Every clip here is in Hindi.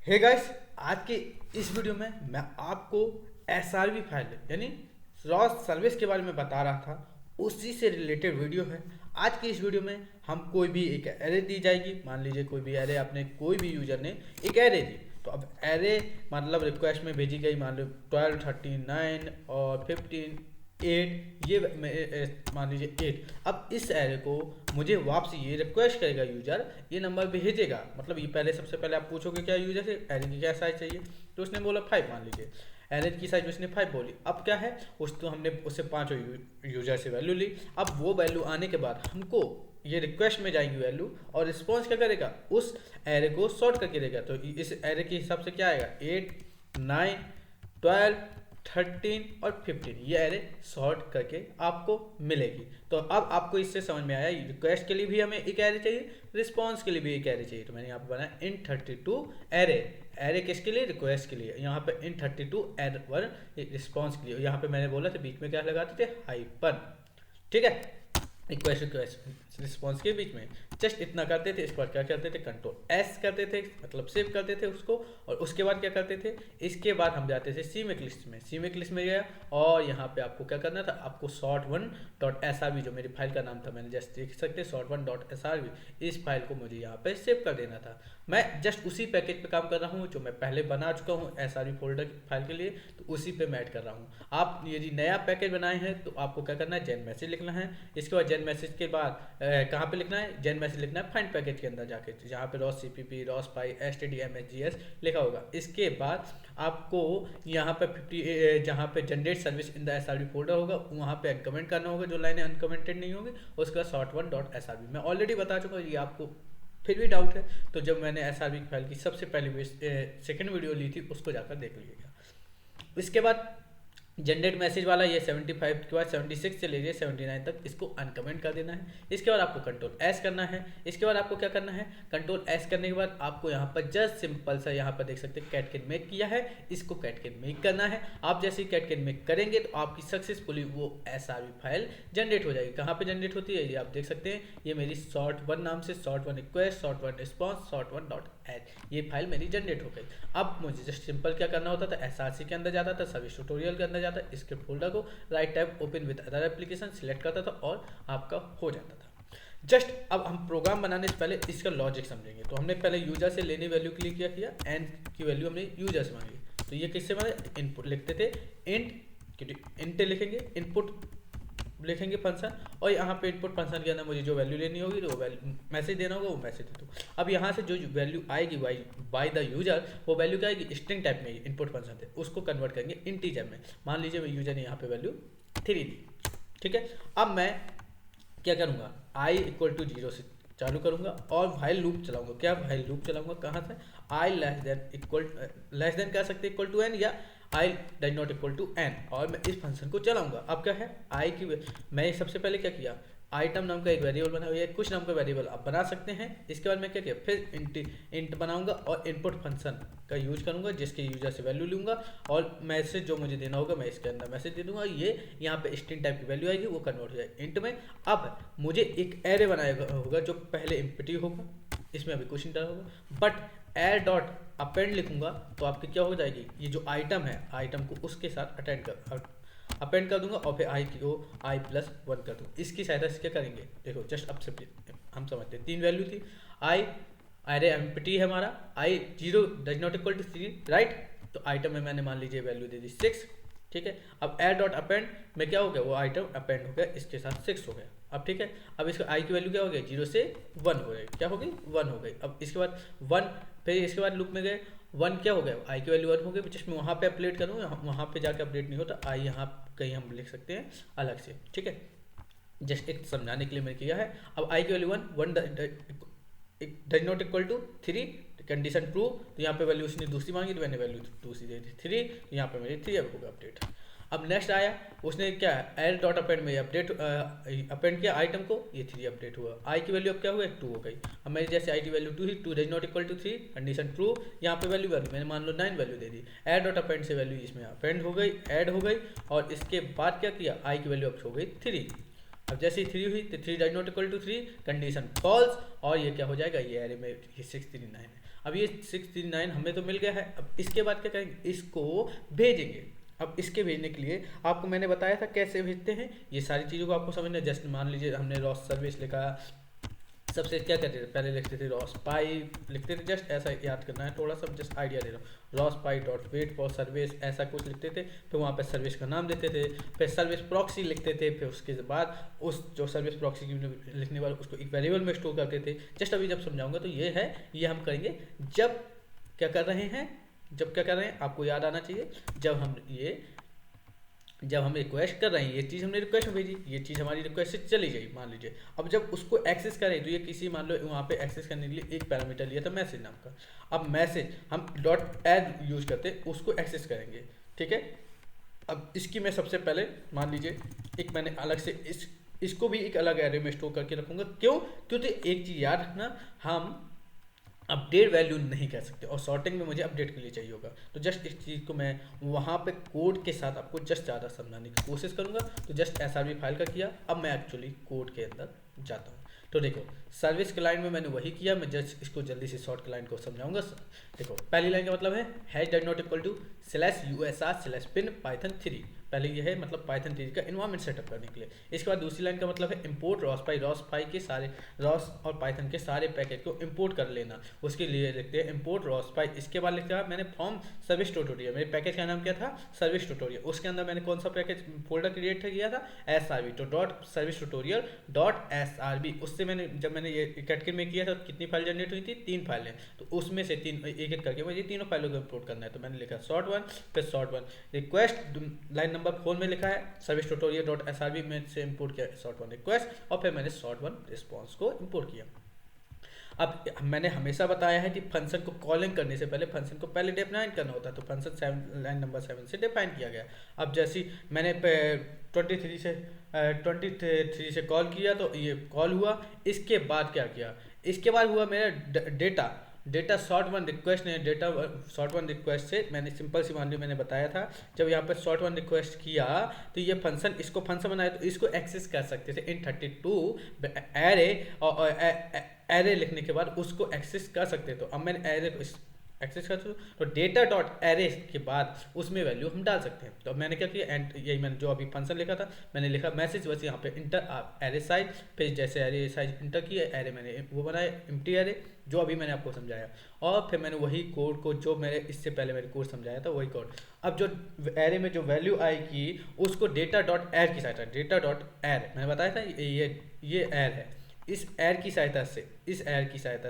हे गाइस, आज के इस वीडियो में मैं आपको एसआरवी फाइल यानी रॉ सर्विस के बारे में बता रहा था। उसी से रिलेटेड वीडियो है। आज की इस वीडियो में हम कोई भी एक एरे दी जाएगी। मान लीजिए कोई भी एरे आपने कोई भी यूजर ने एक एरे दी, तो अब एरे मतलब रिक्वेस्ट में भेजी गई मान लो 12, 39 और 15, 8, ये मान लीजिए 8। अब इस एरे को मुझे वापसी ये रिक्वेस्ट करेगा यूजर, ये नंबर भेजेगा। मतलब ये पहले सबसे पहले आप पूछोगे क्या यूजर से एरे की क्या साइज चाहिए, तो उसने बोला 5। मान लीजिए एरे की साइज उसने 5 बोली। अब क्या है, उस तो हमने उससे 5 यूजर से वैल्यू ली। अब वो वैल्यू आने के बाद हमको ये रिक्वेस्ट में जाएगी वैल्यू, और रिस्पॉन्स क्या करेगा, उस एरे को सॉर्ट करके देगा। तो इस एरे के हिसाब से क्या आएगा, 8, 9, 12, 13 और 15, ये एरे सॉर्ट करके आपको मिलेगी। तो अब आपको इससे समझ में आया, रिक्वेस्ट के लिए भी हमें एक एरे चाहिए, रिस्पॉन्स के लिए भी एक एरे चाहिए। तो मैंने यहाँ पे बनाया int 32 एरे। एरे किसके लिए, रिक्वेस्ट के लिए। यहाँ पे int 32 एरे रिस्पॉन्स के लिए। यहाँ पे मैंने बोला था बीच में क्या लगाते थे, हाइपन। ठीक है, रिक्वेस्ट रिस्पॉन्स के बीच में जस्ट इतना करते थे। इस पर क्या करते थे, कंट्रोल एस करते थे, मतलब सेव करते थे उसको। और उसके बाद क्या करते थे, इसके बाद हम जाते थे सीमेक लिस्ट में। सीमेक लिस्ट में गया और यहाँ पे आपको क्या करना था, आपको sort1.srv, जो मेरी फाइल का नाम था, मैंने जस्ट देख सकते sort1.srv, इस फाइल को मुझे यहाँ पे सेव कर देना था। मैं जस्ट उसी पैकेज पे काम कर रहा हूँ जो मैं पहले बना चुका हूँ एसआरवी फोल्डर फाइल के लिए, तो उसी पे मैं ऐड कर रहा हूँ। आप यदि नया पैकेज बनाए हैं तो आपको क्या करना है, जेन मैसेज लिखना है। इसके बाद जेन मैसेज के बाद कहाँ पे लिखना है, जेन मैसेज लिखना है फाइंड पैकेज के अंदर जाके, जहाँ पे रॉस CPP, रॉस पाई, stdmsgs लिखा होगा। इसके बाद आपको यहाँ पे 50 जहाँ पे generate service in the SRV folder होगा, वहाँ पे अनकमेंट करना होगा जो लाइनें अनकमेंटेड नहीं होंगी। उसके बाद sort1.srv मैं ऑलरेडी बता चुका हूँ, ये आपको फिर भी डाउट है तो जब मैंने एसआरवी फाइल की सबसे पहली सेकंड वीडियो ली थी उसको जाकर देख लीजिएगा। इसके बाद जनरेट मैसेज वाला ये 75 के बाद 76 से लेके 79 तक इसको अनकमेंट कर देना है। इसके बाद आपको कंट्रोल एस करना है। इसके बाद आपको क्या करना है, कंट्रोल एस करने के बाद आपको यहाँ पर जस्ट सिंपल सा यहाँ पर देख सकते हैं कैट कैन मेक किया है, इसको कैट कैन मेक करना है। आप जैसे ही कैट कैन मेक करेंगे तो आपकी सक्सेसफुली वो एसआरवी फाइल जनरेट हो जाएगी। कहाँ पे जनरेट होती है, ये आप देख सकते हैं, ये मेरी sort1 नाम से sort1 request, sort1 response, sort1.h, ये फाइल मेरी जनरेट हो गई। अब मुझे जस्ट सिंपल क्या करना होता था, एसआरसी के अंदर जाता था, सर्विस ट्यूटोरियल के अंदर जाता, स्क्रिप्ट फोल्डर को right tab open with other application select करता था और आपका हो जाता था। जस्ट अब हम प्रोग्राम बनाने से पहले इसका लॉजिक समझेंगे। तो हमने पहले यूजर से लेने वैल्यू के लिए क्या किया, एन की वैल्यू हमने यूजर से मांगी। तो ये किससे मांगे, इनपुट लिखते थे इंट लिखेंगे, इनपुट लिखेंगे फंक्शन, और यहाँ पे इनपुट फंक्शन के अंदर मुझे जो वैल्यू लेनी होगी, तो वो मैसेज देना होगा, वो मैसेज दे दो। अब यहाँ से जो वैल्यू आएगी बाय द यूजर, वो वैल्यू क्या आएगी, स्ट्रिंग टाइप में इनपुट फंक्शन थे, उसको कन्वर्ट करेंगे इंटीजर में। मान लीजिए मैं यूजर ने यहाँ पे वैल्यू 3 दी। ठीक है, अब मैं क्या करूँगा, i = 0 से चालू करूँगा और वाइल लूप चलाऊंगा। क्या वाइल लूप चलाऊंगा, कहाँ से, i लेस देन कह सकते इक्वल टू n, या i does not equal to n, और मैं इस फंक्शन को चलाऊंगा। अब क्या है, i की मैं सबसे पहले क्या किया, आइटम नाम का एक वेरिएबल बना, या कुछ नाम का वेरिएबल आप बना सकते हैं। इसके बाद मैं क्या किया, फिर इंट बनाऊंगा और इनपुट फंक्शन का यूज करूंगा, जिसके यूजर से वैल्यू लूंगा और मैसेज जो मुझे देना होगा मैं इसके अंदर मैसेज दे दूंगा। ये यहाँ पे स्ट्रिंग टाइप की वैल्यू आएगी, वो कन्वर्ट हो जाएगी इंट में। अब मुझे एक एरे बनाया होगा जो पहले एम्प्टी होगा, इसमें अभी कुछ नहीं डाला होगा, बट एयर डॉट अपेंड लिखूंगा तो आपकी क्या हो जाएगी, ये जो आइटम है, आइटम को उसके साथ अपेंड कर दूंगा और फिर i को i+1 कर दूंगा। इसकी सहायता से क्या करेंगे, देखो जस्ट अब सिंपली हम समझते हैं, 3 वैल्यू थी, i अरे एम्प्टी है हमारा, i 0 does not equal to 3, right. तो आइटम में मैंने मान लीजिए वैल्यू दे दी 6। ठीक है, अब एयर डॉट अपेंड में क्या हो गया, वो आइटम अपेंड हो गया, इसके साथ 6 हो गया। अब ठीक है, अब इसका i की वैल्यू क्या हो गई, 0 से 1 हो गई, क्या हो गई, 1 हो गई। अब इसके बाद 1, फिर इसके बाद लूप में गए, 1 क्या हो गया, i की वैल्यू 1 हो गई। जस्ट मैं वहाँ पे अपडेट करूँ, वहाँ पे जाकर अपडेट नहीं होता, i यहाँ कहीं हम लिख सकते हैं अलग से। ठीक है, जस्ट एक समझाने के लिए मैंने किया है। अब i की value 1 does not equal to 3, condition true, तो यहाँ पे वैल्यू उसने दूसरी मांगी तो मैंने वैल्यू दूसरी दे दी 3, तो यहाँ पे मेरी 3 होगा अपडेट। अब नेक्स्ट आया, उसने क्या एल डॉट अपेंड में अपडेट अपेंड किया आइटम को, ये 3 अपडेट हुआ। आई की वैल्यू अब क्या हुआ, 2 हो गई। अब मेरी जैसे आई की वैल्यू 2 ही, 2 does not equal to 3, condition true, यहाँ पे वैल्यू मैंने मान लो 9 वैल्यू दे दी। एड डॉट अपेंड से वैल्यू इसमें अपेंड हो गई, ऐड हो गई, और इसके बाद क्या किया, आई की वैल्यू अब हो गई 3। अब जैसे ही 3 हुई तो 3 does not equal to 3, condition false, और ये क्या हो जाएगा, ये एरे में 639 है। अब ये 639 हमें तो मिल गया है। अब इसके बाद क्या करेंगे, इसको भेजेंगे। अब इसके भेजने के लिए आपको मैंने बताया था कैसे भेजते हैं, ये सारी चीज़ों को आपको समझना। जस्ट मान लीजिए हमने रॉस सर्विस लिखा, सबसे क्या करते थे, पहले लिखते थे रॉस पाई लिखते थे, जस्ट ऐसा याद करना है, थोड़ा सा जस्ट आइडिया दे रहा हूँ। Rospy dot wait for service ऐसा कुछ लिखते थे, फिर वहाँ पे सर्विस का नाम देते थे, फिर सर्विस प्रॉक्सी लिखते थे, फिर उसके बाद उस जो सर्विस प्रॉक्सी की लिखने वाले उसको एक वेरिएबल में स्टोर करते थे। जस्ट अभी जब समझाऊंगा तो ये है, ये हम करेंगे जब क्या कर रहे हैं, जब क्या कर रहे हैं आपको याद आना चाहिए, जब हम रिक्वेस्ट कर रहे हैं, ये चीज़ हमने रिक्वेस्ट में भेजी, ये चीज़ हमारी रिक्वेस्ट से चली गई मान लीजिए। अब जब उसको एक्सेस करें तो ये किसी मान लो वहाँ पे एक्सेस करने के लिए एक पैरामीटर लिया था मैसेज नाम का। अब मैसेज हम डॉट ऐड यूज करते उसको एक्सेस करेंगे, ठीक है। अब इसकी मैं सबसे पहले मान लीजिए एक मैंने अलग से इसको भी एक अलग एरे में स्टोर करके रखूँगा। क्यों? क्योंकि एक चीज़ याद रखना, हम अपडेट वैल्यू नहीं कह सकते और सॉर्टिंग में मुझे अपडेट के लिए चाहिए होगा। तो जस्ट इस चीज़ को मैं वहाँ पे कोड के साथ आपको जस्ट ज़्यादा समझाने की कोशिश करूँगा। तो जस्ट SRV फाइल का किया, अब मैं एक्चुअली कोड के अंदर जाता हूँ। तो देखो सर्विस क्लाइंट में मैंने वही किया, मैं जस्ट इसको जल्दी से शॉर्ट क्लाइंट को समझाऊंगा। देखो पहली लाइन का मतलब है hash does not equal to /usr/bin python 3, पहले ये है मतलब पाइथन 3 का इन्वायरमेंट सेटअप करने के लिए। इसके बाद दूसरी लाइन का मतलब है इंपोर्ट रॉस के सारे रॉस और पाइथन के सारे पैकेज को इंपोर्ट कर लेना, उसके लिए लिखते हैं इंपोर्ट रॉस पाई। इसके बाद लिखा मैंने फॉर्म सर्विस ट्यूटोरियल, मेरे पैकेज का नाम क्या था सर्विस ट्यूटोरियल, उसके अंदर मैंने कौन सा पैकेज फोल्डर क्रिएट किया था SRV, तो dot service tutorial dot SRV। उससे मैंने जब मैंने ये कैटकिन में किया था कितनी फाइल जनरेट हुई थी, 3 फाइलें, तो उसमें से तीन एक एक करके मुझे तीनों फाइलों को इंपोर्ट करना है। तो मैंने लिखा short1 फिर short1 रिक्वेस्ट, लाइन नंबर 4 में लिखा है सर्विस ट्यूटोरियल डॉट SRV में से इंपोर्ट किया short1 रिक्वेस्ट और फिर मैंने short1 रिस्पॉन्स को इंपोर्ट किया। अब मैंने हमेशा बताया है कि फंक्शन को कॉलिंग करने से पहले फंक्शन को पहले डिफाइन करना होता है, तो फंक्शन लाइन नंबर 7 से डिफाइन किया गया। अब जैसे मैंने 23 से कॉल किया तो ये कॉल हुआ। इसके बाद क्या किया, इसके बाद हुआ मेरा डेटा short1 रिक्वेस्ट ने डेटा short1 रिक्वेस्ट से मैंने सिंपल सी मान ली मैंने बताया था, जब यहाँ पर short1 रिक्वेस्ट किया तो ये फंक्शन इसको फंक्शन बनाया तो इसको एक्सेस कर सकते थे इन 32 एरे और एरे लिखने के बाद उसको एक्सेस कर सकते। तो अब मैंने एरे को एक्सेस कर तो डेटा डॉट एरे के बाद उसमें वैल्यू हम डाल सकते हैं। तो मैंने क्या किया, यही मैंने जो अभी फंक्शन लिखा था मैंने लिखा मैसेज, बस यहाँ पे इंटर एरे साइज, फिर जैसे एरे साइज इंटर किया एरे मैंने वो बनाया एम्प्टी एरे जो अभी मैंने आपको समझाया, और फिर मैंने वही कोड को जो मैंने इससे पहले मैंने कोड समझाया था वही कोड। अब जो एरे में जो वैल्यू आएगी उसको डेटा डॉट एर की सहायता, डेटा डॉट एर मैंने बताया था ये एर है, इस एर की सहायता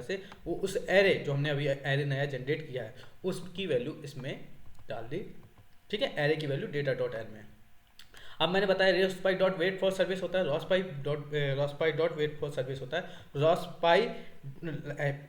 से वो उस एरे जो हमने अभी एरे नया जनरेट किया है उसकी वैल्यू इसमें डाल दी, ठीक है, एरे की वैल्यू डेटा डॉट एर में। अब मैंने बताया रॉसपाई डॉट वेट फॉर सर्विस होता है, रॉसपाई डॉट वेट फॉर सर्विस होता है, रॉसपाई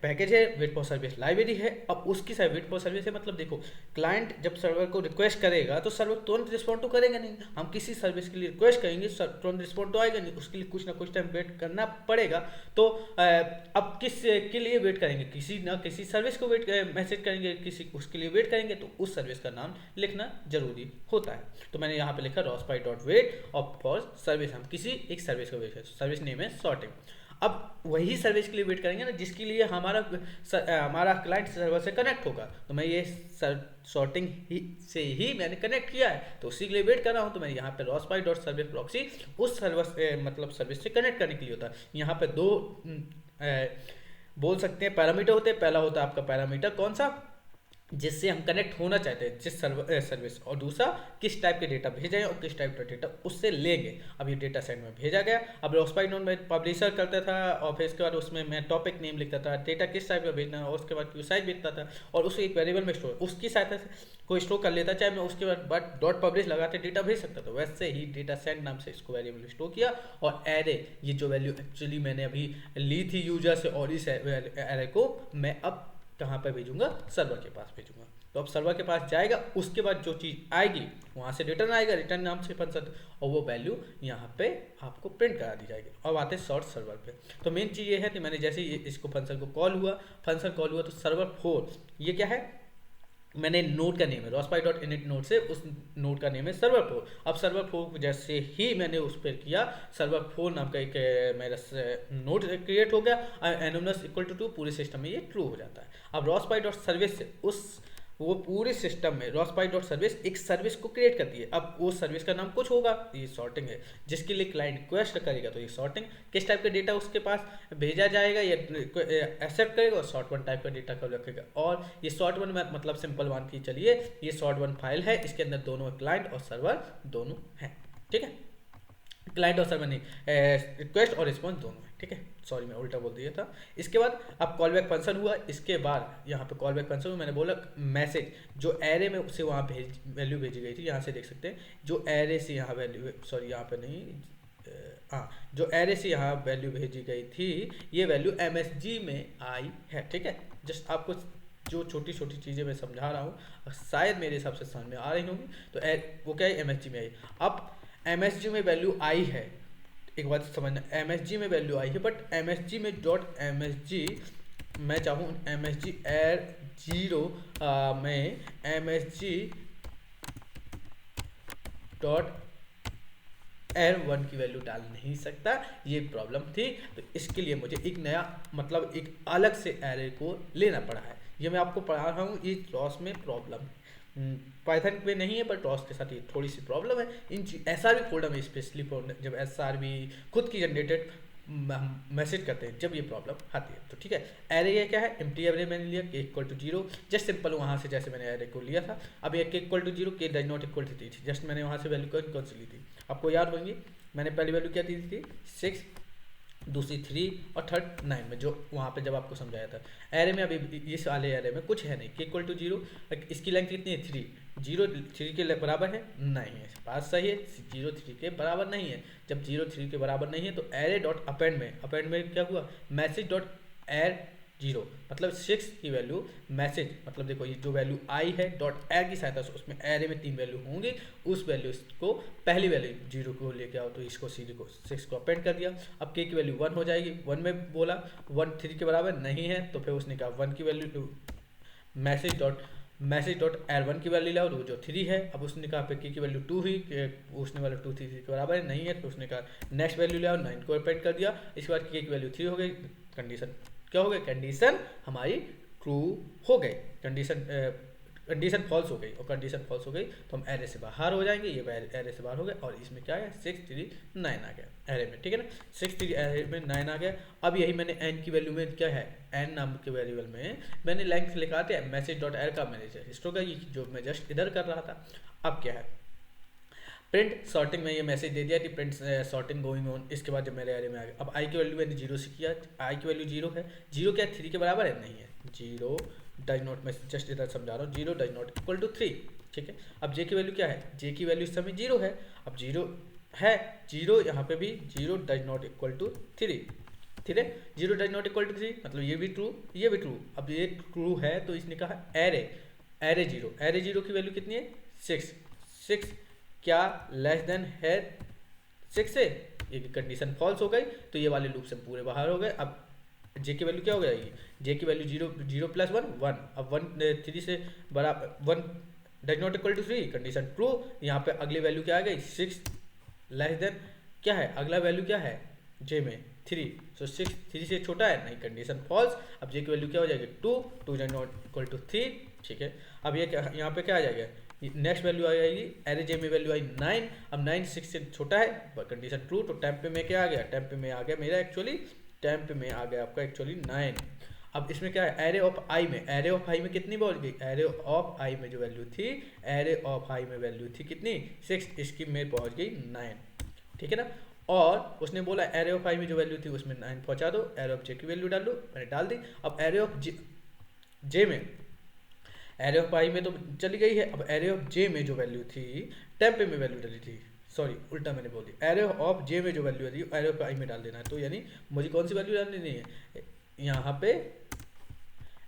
पैकेज है, वेट फॉर सर्विस लाइब्रेरी है। अब उसकी साइड वेट फॉर सर्विस है मतलब देखो क्लाइंट जब सर्वर को रिक्वेस्ट करेगा तो सर्वर तुरंत रिस्पॉन्ड तो करेगा नहीं, हम किसी सर्विस के लिए रिक्वेस्ट करेंगे तुरंत रिस्पॉन्ड तो आएगा नहीं, उसके लिए कुछ ना कुछ टाइम वेट करना पड़ेगा। तो अब किस के लिए वेट करेंगे, किसी ना किसी सर्विस को मैसेज करेंगे, किसी उसके लिए वेट करेंगे, तो उस सर्विस का नाम लिखना जरूरी होता है। तो मैंने यहाँ पे लिखा रॉसपाई डॉट वेट और फॉर सर्विस, हम किसी एक सर्विस को वेट करें, सर्विस नेम है सॉर्टिंग। अब वही सर्विस के लिए वेट करेंगे ना जिसके लिए हमारा क्लाइंट सर्वर से कनेक्ट होगा, तो मैं ये सॉर्टिंग से ही मैंने कनेक्ट किया है तो उसी के लिए वेट कर रहा हूँ। तो मैं यहाँ पे रॉसपाई डॉट सर्विस प्रॉक्सी उस सर्वर मतलब सर्विस से कनेक्ट करने के लिए होता है। यहाँ पे दो बोल सकते हैं पैरामीटर होते हैं, पहला होता है आपका पैरामीटर कौन सा जिससे हम कनेक्ट होना चाहते हैं जिस सर्विस, और दूसरा किस टाइप के डेटा भेजा है और किस टाइप का डेटा उससे लेंगे। अब ये डेटा सेट में भेजा गया, अब रॉसपाई नोड में पब्लिशर करता था और फिर इसके बाद उसमें मैं टॉपिक नेम लिखता था, डेटा किस टाइप का भेजना है और उसके बाद क्यू साइज लिखता था और उसे एक वेरिएबल में स्टोर उसकी सहायता से कोई स्टोर कर लेता, चाहे मैं उसके बाद डॉट पब्लिश लगाते डेटा भेज सकता था। वैसे ही डेटा सेट नाम से इसको वेरिएबल स्टोर किया और एरे ये जो वैल्यू एक्चुअली मैंने अभी ली थी यूजर से और इस एरे को मैं अब कहाँ पर भेजूंगा, सर्वर के पास भेजूंगा। तो अब सर्वर के पास जाएगा, उसके बाद जो चीज़ आएगी वहाँ से रिटर्न आएगा, रिटर्न नाम से फंक्शन, और वो वैल्यू यहाँ पे आपको प्रिंट करा दी जाएगी। अब आते हैं शॉर्ट सर्वर पे। तो मेन चीज़ ये है कि मैंने जैसे इसको फंक्शन को कॉल हुआ तो सर्वर 4 ये क्या है मैंने नोड का नेम है रॉस्पाई डॉट इनिट नोड से, उस नोड का नेम है सर्वर 4। अब सर्वर 4 जैसे ही मैंने उस पर किया, सर्वर 4 नाम का एक मेरा नोड क्रिएट हो गया, एनोनस इक्वल टू पूरे सिस्टम में ये ट्रू हो जाता है। अब रॉस्पाई डॉट सर्विस से उस वो पूरे सिस्टम में रॉस्पाई डॉट सर्विस एक सर्विस को क्रिएट करती है। अब वो सर्विस का नाम कुछ होगा, ये सॉर्टिंग है, जिसके लिए क्लाइंट रिक्वेस्ट करेगा तो ये सॉर्टिंग, किस टाइप का डेटा उसके पास भेजा जाएगा या एक्सेप्ट करेगा, और सॉर्ट वन टाइप का डेटा को रखेगा। और ये सॉर्ट वन मतलब सिंपल मान की चलिए ये सॉर्ट वन फाइल है, इसके अंदर दोनों क्लाइंट और सर्वर दोनों हैं, ठीक है, क्लाइंट और सर्वर नहीं, रिक्वेस्ट और रिस्पॉन्स दोनों है, ठीक है, सॉरी मैं उल्टा बोल दिया था। इसके बाद अब कॉल बैक फंक्शन हुआ, इसके बाद यहाँ पे कॉल बैक फंक्शन मैंने बोला मैसेज जो एरे में उसे वहाँ वैल्यू भेजी गई थी, यहाँ से देख सकते हैं जो एरे से यहाँ वैल्यू, सॉरी यहाँ पे नहीं, हाँ जो एरे से यहाँ वैल्यू भेजी गई थी ये वैल्यू MSG में आई है, ठीक है। जस्ट आपको जो छोटी छोटी चीज़ें मैं समझा रहा हूँ शायद मेरे हिसाब से समझ में आ रही होंगी, तो वो क्या है MSG में आई। अब MSG में वैल्यू आई है, एक बात समझना, MSG में वैल्यू आई है, बट MSG में डॉट MSG मैं चाहूँ MSG एर 0 में MSG डॉट एर 1 की वैल्यू डाल नहीं सकता, ये प्रॉब्लम थी। तो इसके लिए मुझे एक नया मतलब एक अलग से एरे को लेना पड़ा है, ये मैं आपको पढ़ा रहा हूँ, ये रॉस में प्रॉब्लम है, पाइथन पे नहीं है बट रॉस के साथ ये थोड़ी सी प्रॉब्लम है। इन SRV फोल्डर में स्पेशली जब SRV खुद की जनरेटेड मैसेज करते हैं जब ये प्रॉब्लम आती है, तो ठीक है। एरे ये क्या है, एम्प्टी एरे मैंने लिया k equal to 0, just simple वहाँ से जैसे मैंने एरे को लिया था। अब ये k equal to 0 k does not equal to 3 थी, जस्ट मैंने वहाँ से वैल्यू कौन सी ली थी आपको याद होंगी, मैंने पहली वैल्यू क्या दी थी 6, दूसरी 3 और थर्ड 9 में, जो वहाँ पे जब आपको समझाया था। एरे में अभी इस वाले एरे में कुछ है नहीं, k इक्वल टू 0, इसकी लेंथ कितनी है 3, 0 3 के बराबर है नहीं है, बात सही है, 0 3 के बराबर नहीं है। जब 0 3 के बराबर नहीं है तो एरे डॉट अपेंड में क्या हुआ, मैसेज डॉट एर 0 मतलब 6 की वैल्यू मैसेज मतलब देखो ये जो वैल्यू आई है डॉट एर की सहायता से उसमें एरे में 3 वैल्यू होंगी, उस वैल्यू को पहली वैल्यू 0 को लेके आओ तो इसको 6 को अपेंड कर दिया। अब k की वैल्यू 1 हो जाएगी, 1 में बोला 1 3 के बराबर नहीं है तो फिर उसने कहा 1 की वैल्यू मैसेज डॉट एर 1 की वैल्यू लाओ, जो 3 है। अब उसने कहा k की वैल्यू 2 हुई, उसने वाला 2 3 के बराबर नहीं है तो उसने कहा नेक्स्ट वैल्यू लाओ, 9 को अपेंड कर दिया। इसके बाद k की वैल्यू 3 हो गई, कंडीशन क्या हो गई, कंडीशन हमारी ट्रू हो गई, कंडीशन फॉल्स हो गई, और कंडीशन फॉल्स हो गई तो हम एरे से बाहर हो जाएंगे, ये एरे से बाहर हो गए और इसमें क्या है 6 3 9 आ गया एरे में, ठीक है ना, 6 3 एरे में 9 आ गया। अब यही मैंने n की वैल्यू में क्या है n नाम के वेरिएबल में मैंने लेंथ लिखा था मैसेज डॉट एर का मैनेजर हिस्ट्री का, जो मैं जस्ट इधर कर रहा था। अब क्या है प्रिंट सॉर्टिंग में ये मैसेज दे दिया कि प्रिंट सॉर्टिंग गोइंग ऑन। इसके बाद जब मेरे एरे में आ गया, अब आई की वैल्यू मैंने 0 से किया, आई की वैल्यू 0 है, 0 क्या 3 के बराबर है नहीं है, 0 डज नॉट, मैं जस्ट इधर समझा रहा हूँ, 0 डज नॉट इक्वल टू 3, ठीक है। अब जे की वैल्यू क्या है, जे की वैल्यू इस समय 0 है, अब 0 है 0 यहाँ पे भी 0 डज नॉट इक्वल टू 3, ठीक है, 0 डज नॉट इक्वल टू 3 मतलब ये भी ट्रू ये भी ट्रू। अब ये ट्रू है तो इसने कहा एरे 0 की वैल्यू कितनी है 6 क्या लेस देन है 6 से, ये कंडीशन फॉल्स हो गई तो ये वाले लूप से पूरे बाहर हो गए। अब जे की वैल्यू क्या हो जाएगी, जे की वैल्यू 0 प्लस 1 1, अब 1 3 से बराबर 1 does not equal to 3 condition true. यहाँ पे अगली वैल्यू क्या आ गई 6 लेस देन क्या है, अगला वैल्यू क्या है जे में 3, सो 6 3 से छोटा है नहीं, कंडीशन फॉल्स। अब जे की वैल्यू क्या हो जाएगी 2 डज नॉट इक्वल टू 3, ठीक है। अब ये क्या यहाँ पे क्या आ जाएगा, नेक्स्ट वैल्यू आ जाएगी एरे जे में वैल्यू आई 9, अब 9 6 से छोटा है कंडीशन ट्रू, तो टेम्प पे में क्या आ गया, टेम्प पे में आ गया मेरा एक्चुअली, टेम्प में आ गया आपका एक्चुअली 9। अब इसमें क्या है एरे ऑफ आई में कितनी पहुंच गई, एरे ऑफ आई में जो वैल्यू थी, एरे ऑफ आई में वैल्यू थी कितनी 6, इसकी में पहुंच गई 9, ठीक है ना। और उसने बोला एरे ऑफ आई में जो वैल्यू थी उसमें 9 पहुंचा दो, एरे ऑफ जे की वैल्यू डाल दो, मैंने डाल दी। अब एरे ऑफ जे में एरे ऑफ आई में तो चली गई है, अब एरे ऑफ जे में जो वैल्यू थी टेम्प में वैल्यू डाली थी, सॉरी उल्टा मैंने बोल दिया, एरे ऑफ जे में जो वैल्यू थी एरे ऑफ आई में डाल देना है। तो यानी मुझे कौन सी वैल्यू डालनी नहीं है, यहाँ पे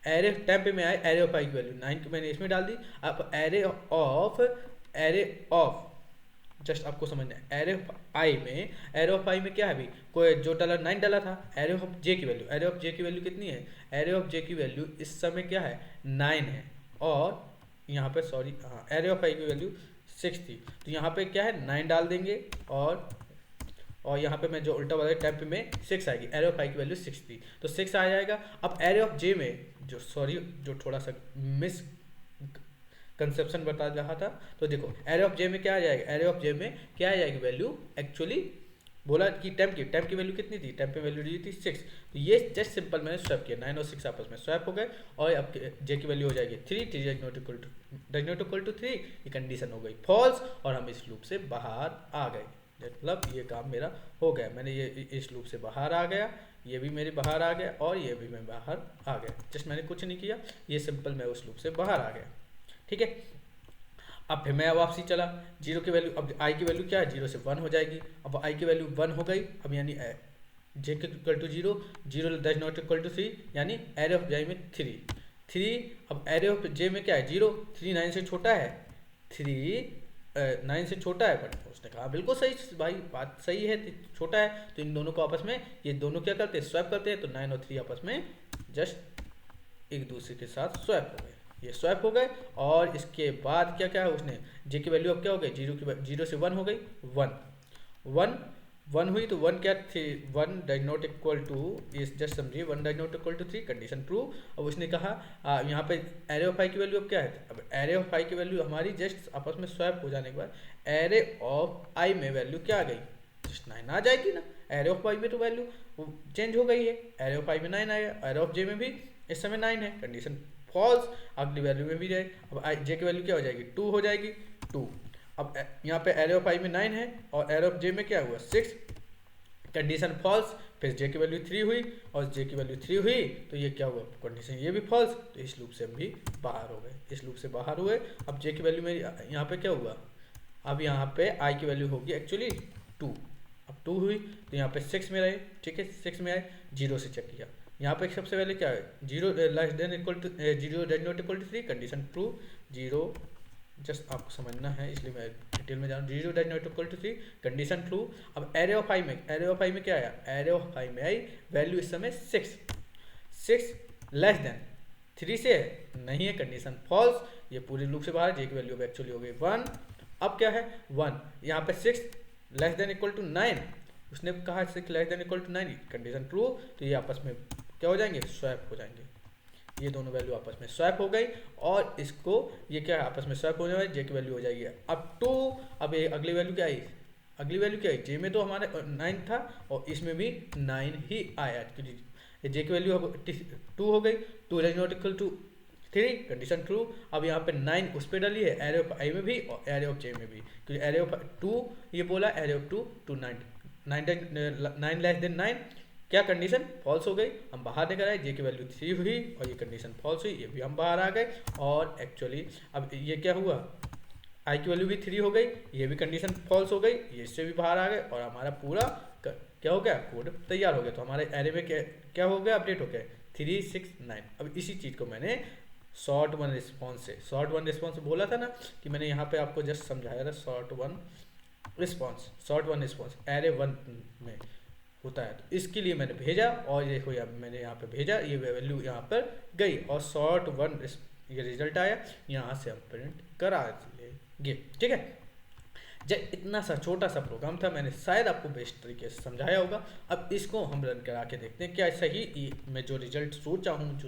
एरे टेम्प में आए एरे ऑफ आई की वैल्यू 9 की मैंने इसमें डाल दी। अब एरे ऑफ जस्ट आपको समझना है, एरे ऑफ आई में क्या है अभी कोई जो डाला 9 डाला था, एरे ऑफ जे की वैल्यू कितनी है, एरे ऑफ जे की वैल्यू इस समय क्या है 9 है, और यहाँ पे सॉरी हाँ एरे ऑफ आई की वैल्यू 6 थी, तो यहाँ पे क्या है 9 डाल देंगे और यहाँ पे मैं जो उल्टा वाला टेम्प में 6 आएगी, एरे ऑफ आई की वैल्यू 6 थी तो 6 आ जाएगा। अब एरे ऑफ जे में जो थोड़ा सा मिस कंसेप्शन बता रहा था, तो देखो एरे ऑफ जे में क्या आ जाएगा, एरे ऑफ जे में क्या आ जाएगी वैल्यू, एक्चुअली बोला कि टेम्प की वैल्यू कितनी थी, टेम्प की वैल्यू दी थी 6, तो ये जस्ट सिंपल मैंने स्वैप किया, 9 और 6 आपस में स्वैप हो गए और अब जे की वैल्यू हो जाएगी 3, डज नॉट इक्वल टू 3, ये कंडीशन हो गई फॉल्स और हम इस लूप से बाहर आ गए। मतलब ये काम मेरा हो गया, मैंने ये इस लूप से बाहर आ गया, ये भी मेरे बाहर आ गया और ये भी मैं बाहर आ गया, जस्ट मैंने कुछ नहीं किया, ये सिंपल मैं उस लूप से बाहर आ गया। ठीक है, अब फिर मैं वापसी चला, जीरो की वैल्यू, अब आई की वैल्यू क्या है 0 से 1 हो जाएगी, अब आई की वैल्यू 1 हो गई, अब यानी J K equal to 0, 0 does not equal to 3, यानी एरे ऑफ जे में 3, अब एरे ऑफ जे में क्या है 0, 3 9 से छोटा है, 3 9 से छोटा है, बट उसने कहा बिल्कुल सही भाई, बात सही है, छोटा है, तो इन दोनों को आपस में ये दोनों क्या करते हैं स्वैप करते हैं, तो 9 और 3 आपस में जस्ट एक दूसरे के साथ स्वैप हो गए, ये स्वैप हो गए। और इसके बाद क्या क्या है उसने जे की वैल्यू अब क्या हो गई, जीरो से 1 हो गई, 1 हुई, तो 1 क्या थी, 1 डज नॉट इक्वल टू, इस जस्ट समझिए 1 does not equal to 3, condition true. अब उसने कहा यहाँ पे एरे ऑफ आई की वैल्यू अब क्या है, अब एरे ऑफ आई की वैल्यू हमारी जस्ट आपस में स्वैप हो जाने के बाद एरे ऑफ आई में वैल्यू क्या आ गई, जस्ट 9 आ जाएगी ना, एरे ऑफ आई में तो वैल्यू चेंज हो गई है, एरे ऑफ आई में 9 आया, एरे ऑफ जे में भी इस समय 9 है, कंडीशन फॉल्स, अगली वैल्यू में भी जाए, अब जे की वैल्यू क्या हो जाएगी 2 हो जाएगी 2। अब यहाँ पे एरे ऑफ आई में 9 है और एरे ऑफ जे में क्या हुआ 6, कंडीशन फॉल्स, फिर जे की वैल्यू 3 हुई और जे की वैल्यू 3 हुई तो ये क्या हुआ, कंडीशन ये भी फॉल्स, तो इस लूप से हम भी बाहर हो गए, इस लूप से बाहर हुए। अब जे की वैल्यू मेरी यहाँ पे क्या हुआ, अब यहाँ पे आई की वैल्यू होगी एक्चुअली 2, अब 2 हुई तो यहाँ पे 6 में रहे, ठीक है 6 में आए, 0 से चेक किया, यहाँ पे सबसे पहले क्या है 0 less than equal to 0 does not equal to 3, condition true, 0 just आपको समझना है इसलिए मैं डिटेल में जा रहा हूँ, 0 does not equal to 3, condition true. अब एरे ऑफ आई में क्या आया, एरे ऑफ आई में आई वैल्यू इस समय 6 लेस देन 3 से नहीं है, कंडीशन फॉल्स, ये पूरे लूप से बाहर, जे की वैल्यू एक्चुअली हो गई 1, अब क्या है 1, यहाँ पे 6 लेस देन इक्वल टू 9, उसने कहा 6 less than equal to 9, condition true, तो ये आपस में क्या हो जाएंगे, स्वैप हो जाएंगे, ये दोनों वैल्यू आपस में स्वैप हो गई और इसको ये क्या आपस में स्वैप हो जाए, जे की वैल्यू हो जाएगी अब 2, अब ये अगली वैल्यू क्या आई, जे में तो हमारे 9 था और इसमें भी 9 ही आया, क्योंकि जे की वैल्यू 2 हो गई, 2 does not equal to 3, condition true. अब यहाँ पे 9 उस पर डाली है, एरे ऑफ आई में भी और एरे ऑफ जे में भी, क्योंकि एरे ऑफ 2 ये बोला, एरे ऑफ 2 9 लेस देन 9, क्या कंडीशन फॉल्स हो गई, हम बाहर निकल आए, जे की वैल्यू 3 हुई और ये कंडीशन फॉल्स हुई, ये भी हम बाहर आ गए और एक्चुअली अब ये क्या हुआ, आई की वैल्यू भी 3 हो गई, ये भी कंडीशन फॉल्स हो गई, ये इससे भी बाहर आ गए और हमारा पूरा क्या हो गया, कोड तैयार हो गया। तो हमारे एरे में क्या हो गया, अपडेट हो गया 3 6 9। अब इसी चीज़ को मैंने शॉर्ट वन रिस्पॉन्स बोला था ना, कि मैंने यहाँ पे आपको जस्ट समझाया था, शॉर्ट वन रिस्पॉन्स एरे 1 में होता है, तो इसके लिए मैंने भेजा और ये देखो मैंने यहाँ पे भेजा, ये वैल्यू यहाँ पर गई और शॉर्ट वन ये रिजल्ट आया, यहाँ से हम प्रिंट करा लेंगे, ठीक है। जब इतना सा छोटा सा प्रोग्राम था, मैंने शायद आपको बेस्ट तरीके से समझाया होगा। अब इसको हम रन करा के देखते हैं क्या सही मैं जो रिजल्ट सोचा हूँ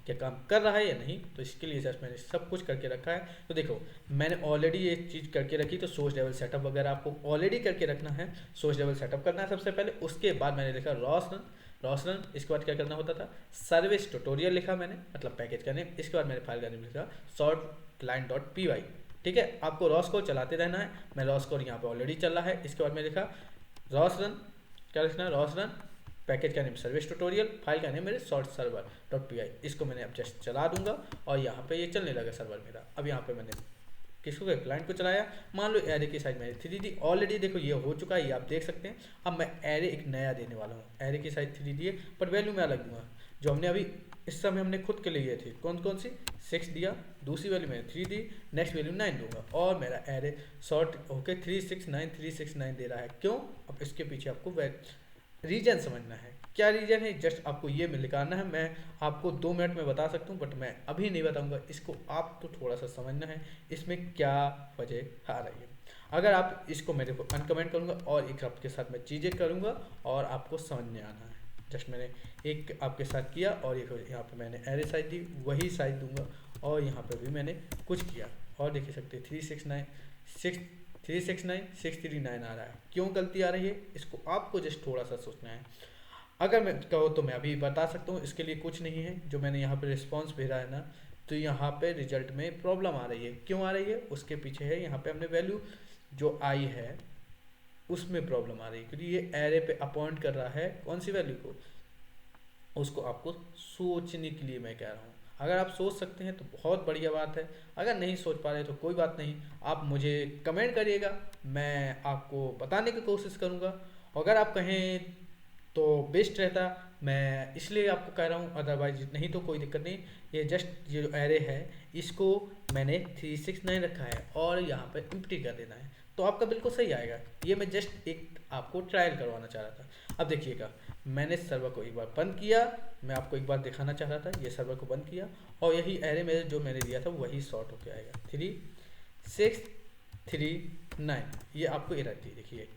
क्या काम कर रहा है या नहीं। तो इसके लिए जस्ट मैंने सब कुछ करके रखा है। तो देखो मैंने ऑलरेडी ये चीज़ करके रखी, तो सोर्स लेवल सेटअप वगैरह आपको ऑलरेडी करके रखना है। सोर्स लेवल सेटअप करना है सबसे पहले, उसके बाद मैंने लिखा रॉस रन। इसके बाद क्या करना होता था, सर्विस ट्यूटोरियल लिखा मैंने, मतलब पैकेज का नेम। इसके बाद मैंने फाइल का नेम लिखा shortclient.py, ठीक है। आपको रॉस को चलाते रहना है। मैं रॉस को यहाँ पे ऑलरेडी चल रहा है। इसके बाद मैं लिखा रॉस रन, क्या लिखना है, रॉस रन, पैकेज का नेम सर्विस ट्यूटोरियल, फाइल का नेम मेरे shortserver.py। इसको मैंने अब जस्ट चला दूंगा और यहाँ पे ये चलने लगा सर्वर मेरा। अब यहाँ पे मैंने किसको क्लाइंट को चलाया, मान लो एरे की साइज मैंने 3 दी ऑलरेडी, देखो ये हो चुका है, ये आप देख सकते हैं। अब मैं एरे एक नया देने वाला हूँ। एरे की साइज 3 दी है, पर वैल्यू मैं अलग दूंगा। जो हमने अभी इस समय हमने खुद के लिए थी, कौन सी 6 दिया, दूसरी वैल्यू मैंने 3 दी, नेक्स्ट वैल्यू 9 दूंगा और मेरा एरे शॉर्ट होके 369 दे रहा है। क्यों, अब इसके पीछे आपको रीजन समझना है। क्या रीज़न है जस्ट आपको ये निकालना है। मैं आपको 2 मिनट में बता सकता हूँ बट मैं अभी नहीं बताऊँगा, इसको आपको थोड़ा सा समझना है इसमें क्या वजह आ रही है। अगर आप इसको मेरे को अनकमेंट करूँगा और एक आपके साथ मैं चीज़ें करूँगा और आपको समझ में आना है। जस्ट मैंने एक आपके साथ किया और एक यहाँ पे मैंने एरे साइज दी, वही साइज दूंगा और यहाँ पे भी मैंने कुछ किया और देख सकते हैं 369 आ रहा है। क्यों गलती आ रही है इसको आपको जस्ट थोड़ा सा सोचना है। अगर मैं कहो तो मैं अभी बता सकता हूँ, इसके लिए कुछ नहीं है। जो मैंने यहाँ पे रिस्पॉन्स भेजा है ना, तो यहाँ पे रिजल्ट में प्रॉब्लम आ रही है। क्यों आ रही है उसके पीछे है, यहाँ पे हमने वैल्यू जो आई है उसमें प्रॉब्लम आ रही है, क्योंकि ये एरे पे अपॉइंट कर रहा है कौन सी वैल्यू को, उसको आपको सोचने के लिए मैं कह रहा हूँ। अगर आप सोच सकते हैं तो बहुत बढ़िया बात है, अगर नहीं सोच पा रहे तो कोई बात नहीं, आप मुझे कमेंट करिएगा, मैं आपको बताने की कोशिश करूँगा। अगर आप कहें तो बेस्ट रहता, मैं इसलिए आपको कह रहा हूँ, अदरवाइज नहीं तो कोई दिक्कत नहीं। ये जस्ट ये जो एरे है इसको मैंने 369 रखा है और यहाँ पर एम्प्टी कर देना है तो आपका बिल्कुल सही आएगा। ये मैं जस्ट एक आपको ट्रायल करवाना चाह रहा था। अब देखिएगा, मैंने सर्वर को एक बार बंद किया, मैं आपको एक बार दिखाना चाह रहा था, ये सर्वर को बंद किया और यही एरे में जो मैंने दिया था वही शॉर्ट होके आएगा 3639। ये आपको एरर थी, देखिए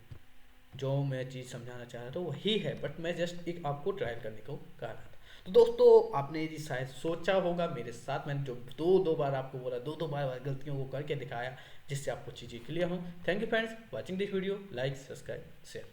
जो मैं चीज़ समझाना चाह रहा था वही है, बट मैं जस्ट एक आपको ट्रायल करने को कह रहा था। तो दोस्तों आपने ये शायद सोचा होगा मेरे साथ, मैंने जो दो बार आपको बोला, दो बार गलतियों को करके दिखाया जिससे आपको चीज़ें क्लियर हो। Thank you friends watching this video, like subscribe share.